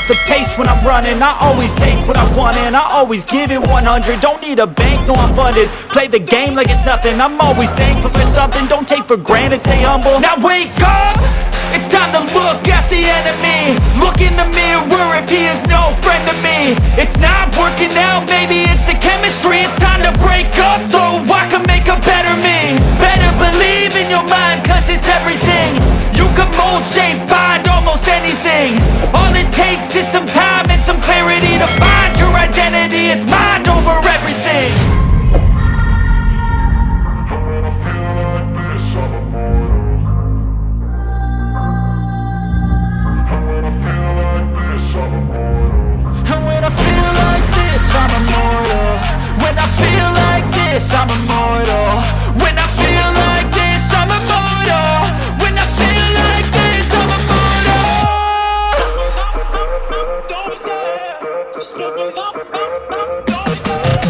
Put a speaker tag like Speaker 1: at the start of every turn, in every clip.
Speaker 1: the pace when I'm running. I always take what I want and I always give it 100. Don't need a bank, no I'm funded. Play the game like it's nothing. I'm always thankful for something. Don't take for granted, stay humble. Now wake up! It's time to look at the enemy. Look in the mirror if he is no friend to me. It's not working out, maybe it's the chemistry. It's time to break up so I can make a better me. Better believe in your mind, cause it's everything. You can mold, shape, find almost anything. All it takes is some time and some clarity to find your identity. It's mind over everything. I'm immortal. When I feel like this, I'm immortal. When I feel like this, I'm immortal. When I feel like this, I'm immortal. Don't be scared. Just looking up, don't be scared.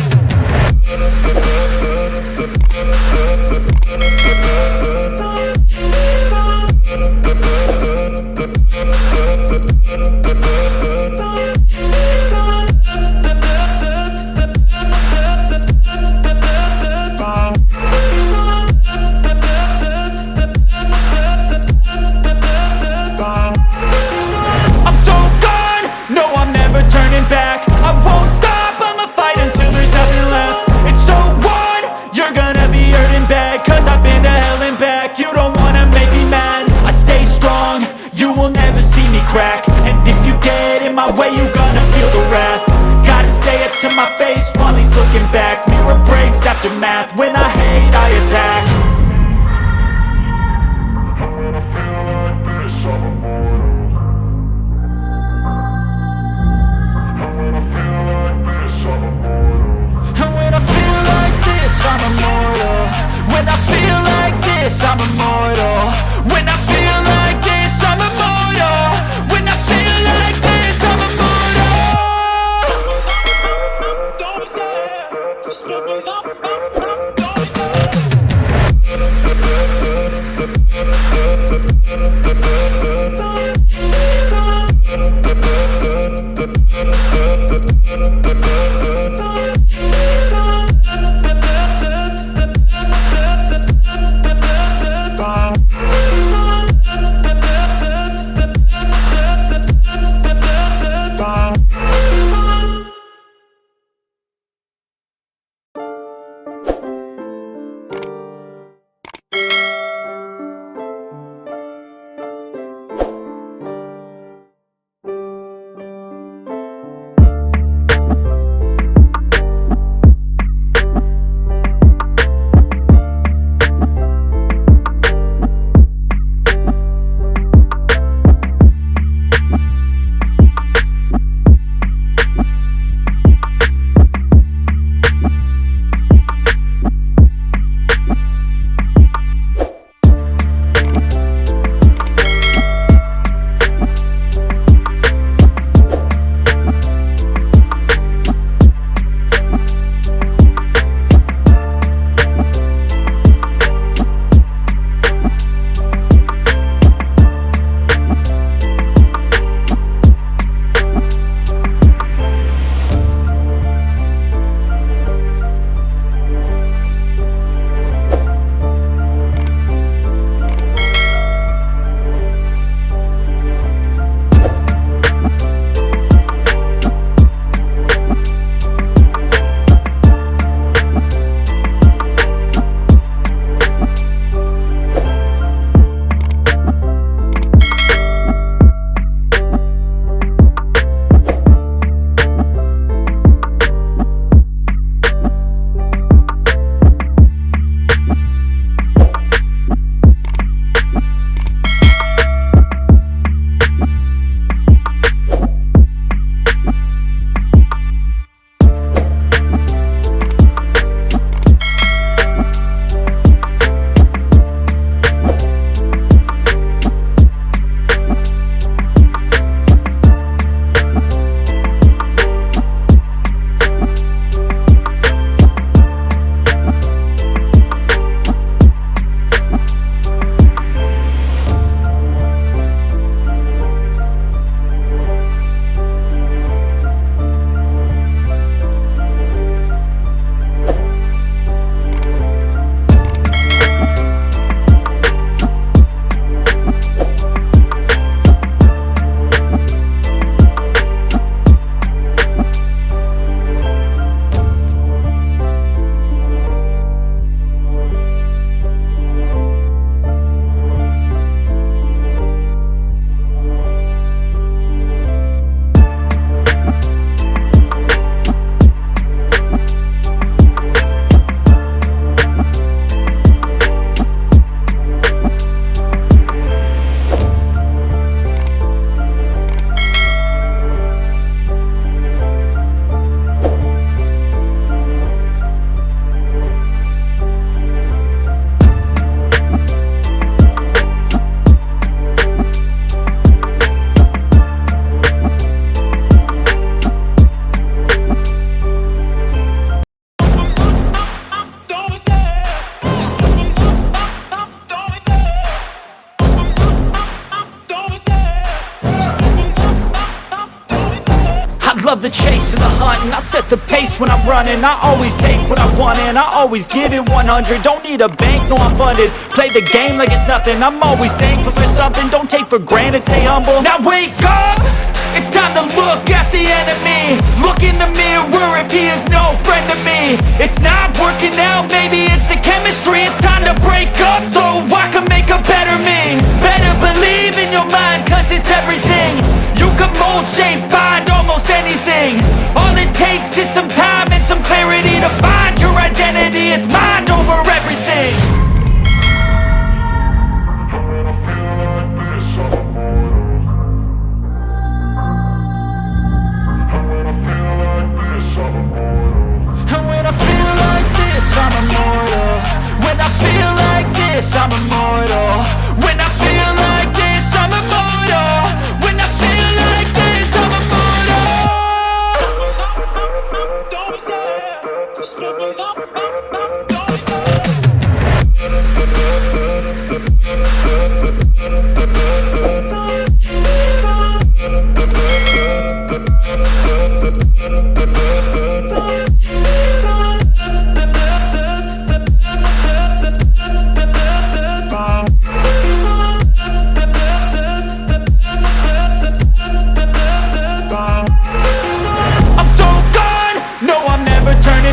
Speaker 1: the hunt and I set the pace when I'm running. I always take what I want and I always give it 100. Don't need a bank, no I'm funded. Play the game like it's nothing. I'm always thankful for something. Don't take for granted, stay humble. Now wake up! It's time to look at the enemy. Look in the mirror if he is no friend to me. It's not working out, maybe it's the chemistry. It's time to break up so I can make a better me. Better believe in your mind, cause it's everything. You can mold, shape, find almost anything. All it takes is some time and some clarity to find your identity. It's mind over everything. I'm immortal. When I feel like this, I'm immortal. When I feel like this, I'm immortal. When I feel like this, I'm immortal. Don't be scared. Step it up, don't be scared.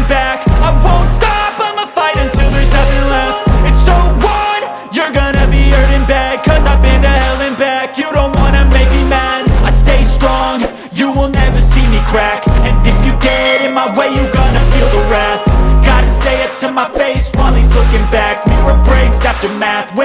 Speaker 1: Back. I won't stop, I'ma fight until there's nothing left. It's so on, you're gonna be hurting bad, cause I've been to hell and back. You don't wanna make me mad, I stay strong, you will never see me crack. And if you get in my way, you're gonna feel the wrath. Gotta say it to my face while he's looking back. Mirror breaks, aftermath.